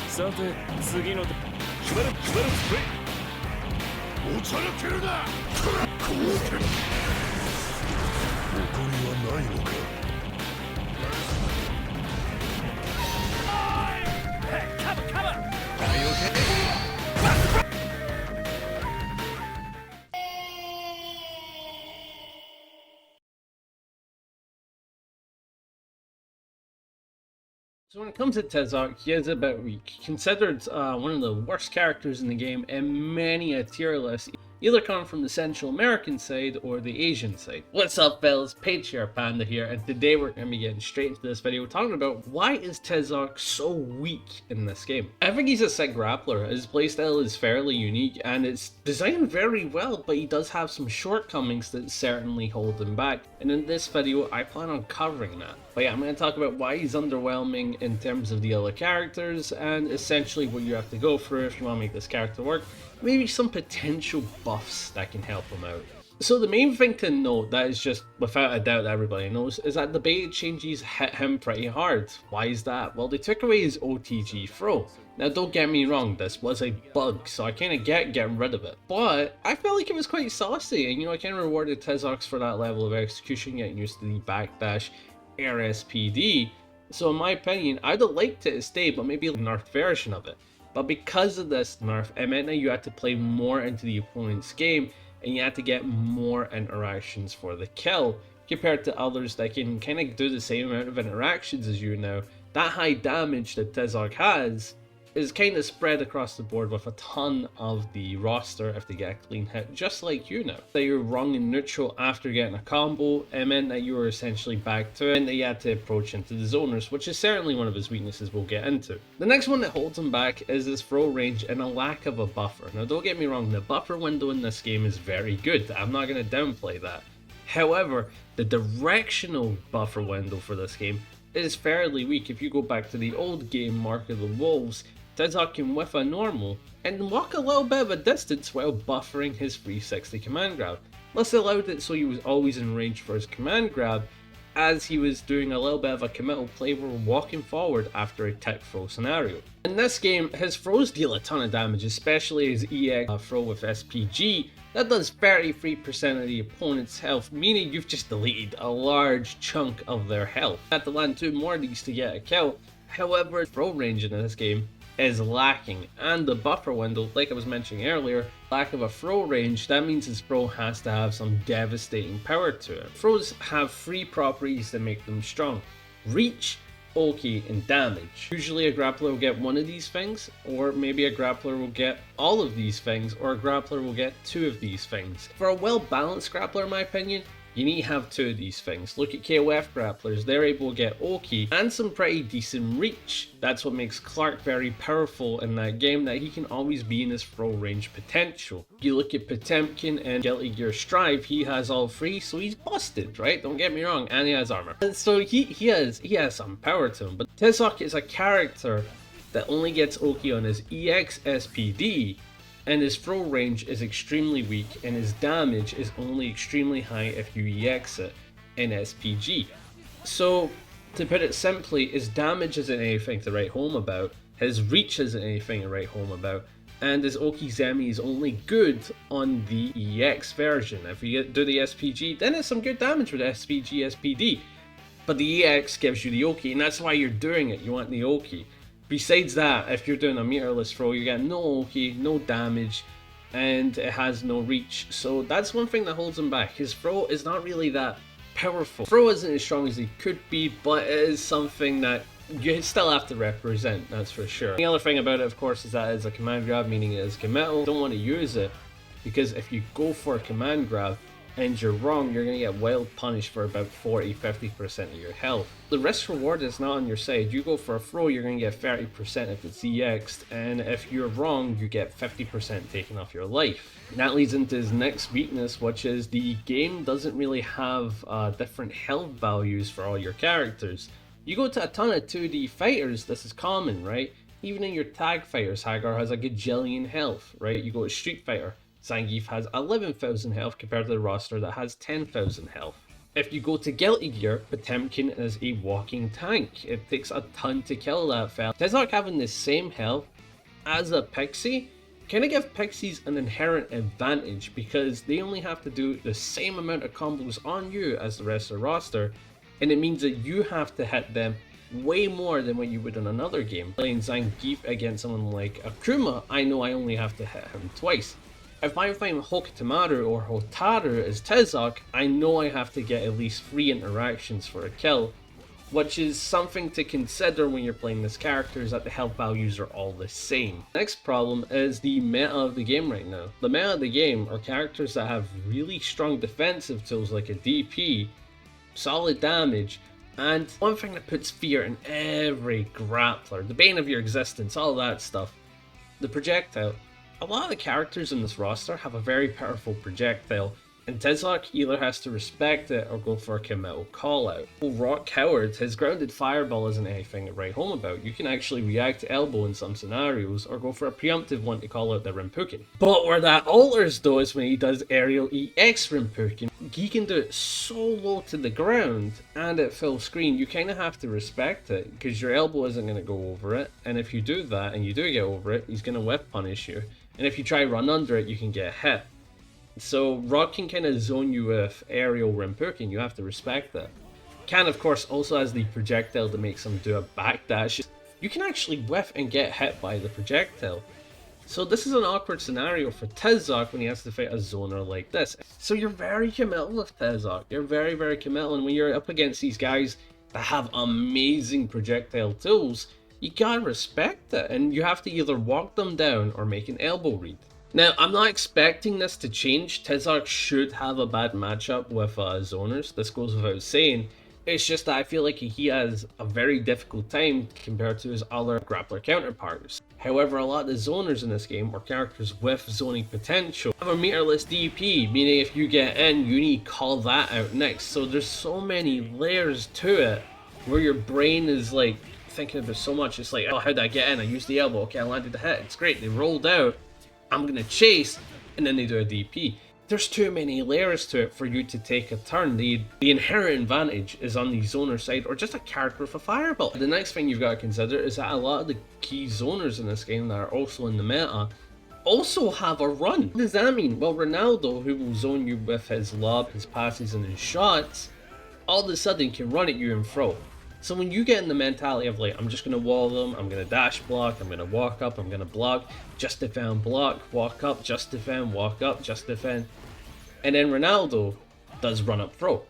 さて次のしばらくプレイおちゃらけるなこうけ誇りはないのかSo when it comes to Tizoc, he is a bit weak. Considered one of the worst characters in the game in many a tier list, either coming from the Central American side or the Asian side. What's up fellas, Patriarch Panda here, and today we're going to be getting straight into this video talking about why is Tizoc so weak in this game. I think he's a sick grappler. His playstyle is fairly unique and it's designed very well, but he does have some shortcomings that certainly hold him back, and in this video I plan on covering that. But yeah, I'm going to talk about why he's underwhelming in terms of the other characters and essentially what you have to go through if you want to make this character work. Maybe some potential buffs that can help him out. So the main thing to note that is just without a doubt that everybody knows is that the beta changes hit him pretty hard. Why is that? Well, they took away his OTG throw. Now don't get me wrong, this was a bug, so I kind of get getting rid of it. But I felt like it was quite saucy, and I kind of rewarded Tizoc for that level of execution, getting used to the backdash air SPD. So in my opinion, I'd have liked it to stay, but maybe a nerfed version of it. But because of this nerf, it meant that you had to play more into the opponent's game and you had to get more interactions for the kill compared to others that can kind of do the same amount of interactions as you now. That high damage that Tizoc has is kind of spread across the board with a ton of the roster if they get a clean hit, just like you now. That you're wrong in neutral after getting a combo, it meant that you were essentially back to it and that you had to approach into the zoners, which is certainly one of his weaknesses we'll get into. The next one that holds him back is his throw range and a lack of a buffer. Now don't get me wrong, the buffer window in this game is very good, I'm not going to downplay that. However, the directional buffer window for this game is fairly weak. If you go back to the old game Mark of the Wolves, Tizoc can whiff a normal and walk a little bit of a distance while buffering his 360 command grab. This allowed it so he was always in range for his command grab as he was doing a little bit of a committal play where walking forward after a tech throw scenario. In this game, his throws deal a ton of damage, especially his EX throw with SPG. That does 33% of the opponent's health, meaning you've just deleted a large chunk of their health. You have to land 2 more of these to get a kill. However, throw range in this game is lacking, and the buffer window, like I was mentioning earlier, lack of a throw range, that means his throw has to have some devastating power to it. Throws have 3 properties that make them strong: reach, bulky, and damage. Usually a grappler will get one of these things, or maybe a grappler will get all of these things, or a grappler will get 2 of these things. For a well balanced grappler, in my opinion, you need to have 2 of these things. Look at KOF grapplers, they're able to get Oki and some pretty decent reach. That's what makes Clark very powerful in that game, that he can always be in his throw range potential. You look at Potemkin and Guilty Gear Strive, he has all 3, so he's busted, right? Don't get me wrong, and he has armor. And so he has some power to him, but Tizoc is a character that only gets Oki on his EX SPD, and his throw range is extremely weak, and his damage is only extremely high if you EX it in SPG. So, to put it simply, his damage isn't anything to write home about, his reach isn't anything to write home about, and his Oki Zemi is only good on the EX version. If you do the SPG, then it's some good damage with SPG SPD. But the EX gives you the Oki, and that's why you're doing it, you want the Oki. Besides that, if you're doing a meterless throw, you get no Oki, no damage, and it has no reach. So that's one thing that holds him back. His throw is not really that powerful. Throw isn't as strong as he could be, but it is something that you still have to represent, that's for sure. The other thing about it, of course, is that it's a command grab, meaning it is committal. Don't want to use it, because if you go for a command grab and you're wrong, you're going to get wild punished for about 40-50% of your health. The risk reward is not on your side. You go for a throw, you're going to get 30% if it's EX'd, and if you're wrong, you get 50% taken off your life. And that leads into his next weakness, which is the game doesn't really have different health values for all your characters. You go to a ton of 2D fighters, this is common, right? Even in your tag fighters, Hagar has a gajillion health, right? You go to Street Fighter, Zangief has 11,000 health compared to the roster that has 10,000 health. If you go to Guilty Gear, Potemkin is a walking tank. It takes a ton to kill that fella. Tizoc having the same health as a Pixie kind of give Pixies an inherent advantage because they only have to do the same amount of combos on you as the rest of the roster, and it means that you have to hit them way more than what you would in another game. Playing Zangief against someone like Akuma, I know I only have to hit him twice. If I'm fighting Hokotamaru or Hotaru as Tizoc, I know I have to get at least 3 interactions for a kill, which is something to consider when you're playing this character, is that the health values are all the same. Next problem is the meta of the game right now. The meta of the game are characters that have really strong defensive tools like a DP, solid damage, and one thing that puts fear in every grappler, the bane of your existence, all that stuff, the projectile. A lot of the characters in this roster have a very powerful projectile, and Tizoc either has to respect it or go for a COMMITAL callout. Rock Coward, his grounded fireball isn't anything to write home about. You can actually react to elbow in some scenarios or go for a preemptive one to call out the Rinpoken. But where that alters though is when he does aerial EX Rinpoken. He can do it so low to the ground and at full screen, you kind of have to respect it because your elbow isn't going to go over it, and if you do that and you do get over it, he's going to whip punish you, and if you try run under it, you can get hit. So Rock can kind of zone you with aerial Rinpoken, you have to respect that. Can of course also has the projectile that makes him do a backdash. You can actually whiff and get hit by the projectile. So this is an awkward scenario for Tizoc when he has to fight a zoner like this. So you're very committal with Tizoc, you're very committal, and when you're up against these guys that have amazing projectile tools, you gotta respect it, and you have to either walk them down or make an elbow read. Now, I'm not expecting this to change. Tizoc should have a bad matchup with zoners, this goes without saying. It's just that I feel like he has a very difficult time compared to his other grappler counterparts. However, a lot of the zoners in this game, or characters with zoning potential, have a meterless DP, meaning if you get in, you need to call that out next. So there's so many layers to it, where your brain is like thinking about so much. It's like, oh, how'd I get in? I used the elbow, okay, I landed the hit, it's great, they rolled out, I'm gonna chase, and then they do a DP. There's too many layers to it for you to take a turn. The inherent advantage is on the zoner side, or just a character with a fireball. The next thing you've got to consider is that a lot of the key zoners in this game that are also in the meta also have a run. What does that mean? Well, Ronaldo, who will zone you with his lob, his passes, and his shots, all of a sudden can run at you and throw. So when you get in the mentality of like, I'm just going to wall them, I'm going to dash block, I'm going to walk up, I'm going to block, just defend, block, walk up, just defend, walk up, just defend. And then Ronaldo does run up throw.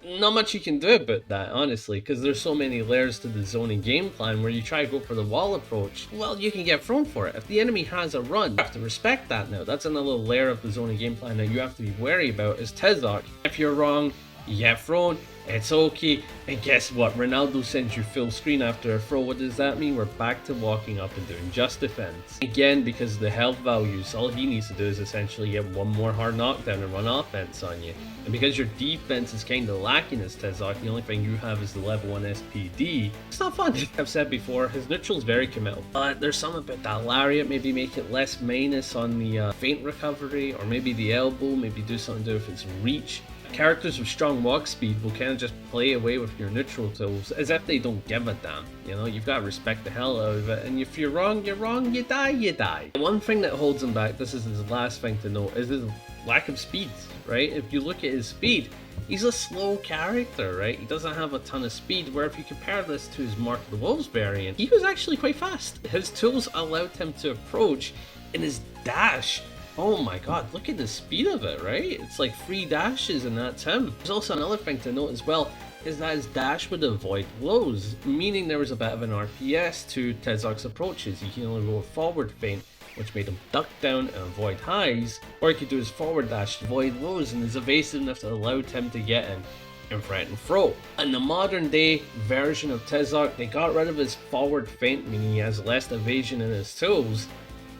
Not much you can do about that, honestly, because there's so many layers to the zoning game plan. Where you try to go for the wall approach, well, you can get thrown for it. If the enemy has a run, you have to respect that now. That's another layer of the zoning game plan that you have to be wary about is Tizoc. If you're wrong, you get thrown, it's okay. And guess what? Ronaldo sends you full screen after a throw. What does that mean? We're back to walking up and doing just defense. Again, because of the health values, all he needs to do is essentially get one more hard knockdown and run offense on you. And because your defense is kind of lacking as Tizoc, the only thing you have is the level 1 SPD. It's not fun. I've said before, his neutral's very committal. But there's something about that lariat, maybe make it less minus on the feint recovery, or maybe the elbow, maybe do something to do with its reach. Characters with strong walk speed will kind of just play away with your neutral tools as if they don't give a damn. You know, you've got to respect the hell out of it, and if you're wrong, you're wrong, you die, you die. One thing that holds him back, this is his last thing to note, is his lack of speed, right? If you look at his speed, he's a slow character, right? He doesn't have a ton of speed, where if you compare this to his Mark of the Wolves variant, he was actually quite fast. His tools allowed him to approach, and his dash, oh my god, look at the speed of it, right? It's like 3 dashes and that's him. There's also another thing to note as well, is that his dash would avoid blows, meaning there was a bit of an RPS to Tizoc's approaches. He can only go forward feint, which made him duck down and avoid highs, or he could do his forward dash to avoid lows, and his evasiveness allowed him to get in and threaten throw. In the modern day version of Tizoc, they got rid of his forward feint, meaning he has less evasion in his tools,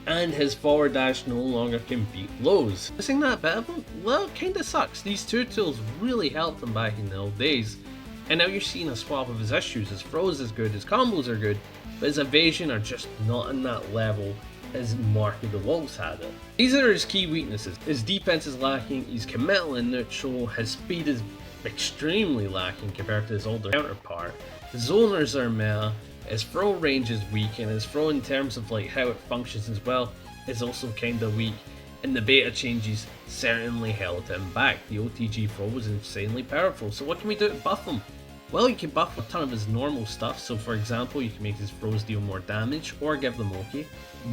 and his forward dash no longer can beat lows. Missing that bit of him? Well, kinda sucks. These two tools really helped him back in the old days, and now you're seeing a swap of his issues. His throws is good, his combos are good, but his evasion are just not on that level as Mark of the Wolves had it. These are his key weaknesses. His defense is lacking, he's committal and neutral, his speed is extremely lacking compared to his older counterpart. His zoners are meta, his throw range is weak, and his throw in terms of like how it functions as well is also kinda weak, and the beta changes certainly held him back. The OTG throw was insanely powerful, so what can we do to buff him? Well, you can buff a ton of his normal stuff, so for example, you can make his throws deal more damage, or give them OK,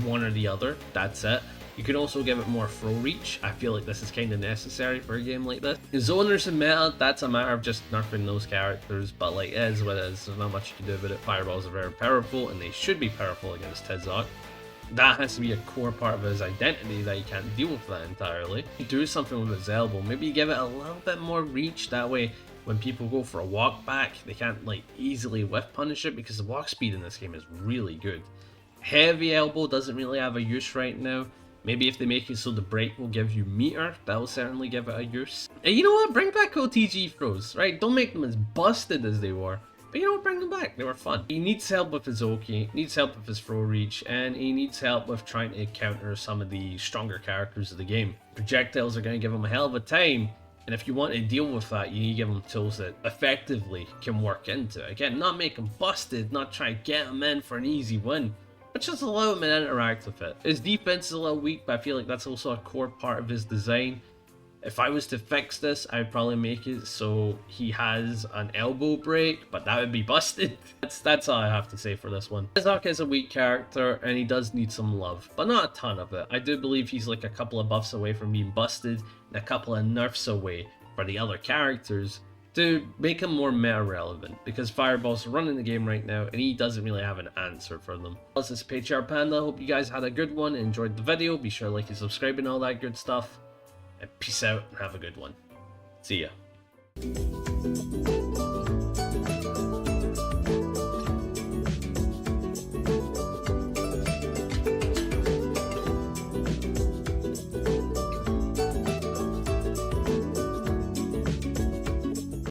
one or the other, that's it. You can also give it more throw reach. I feel like this is kind of necessary for a game like this. His zoners and meta, that's a matter of just nerfing those characters, but like it is what it is, there's not much you can do about it. Fireballs are very powerful, and they should be powerful against Tizoc. That has to be a core part of his identity that you can't deal with that entirely. You do something with his elbow, maybe you give it a little bit more reach, that way when people go for a walk back, they can't like easily whiff punish it because the walk speed in this game is really good. Heavy elbow doesn't really have a use right now. Maybe if they make it so the break will give you meter, that will certainly give it a use. And you know what? Bring back OTG throws, right? Don't make them as busted as they were. But you know what? Bring them back. They were fun. He needs help with his OK, needs help with his throw reach, and he needs help with trying to counter some of the stronger characters of the game. Projectiles are going to give him a hell of a time. And if you want to deal with that, you need to give them tools that effectively can work into it. Again, not make them busted, not try to get them in for an easy win, but just allow him to interact with it. His defense is a little weak, but I feel like that's also a core part of his design. If I was to fix this, I'd probably make it so he has an elbow break, but that would be busted. That's all I have to say for this one. Tizoc is a weak character, and he does need some love, but not a ton of it. I do believe he's like a couple of buffs away from being busted, and a couple of nerfs away for the other characters to make him more meta relevant, because fireballs are running the game right now, and he doesn't really have an answer for them. This is Patriarch Panda. Hope you guys had a good one and enjoyed the video. Be sure to like and subscribe and all that good stuff. And peace out and have a good one. See ya.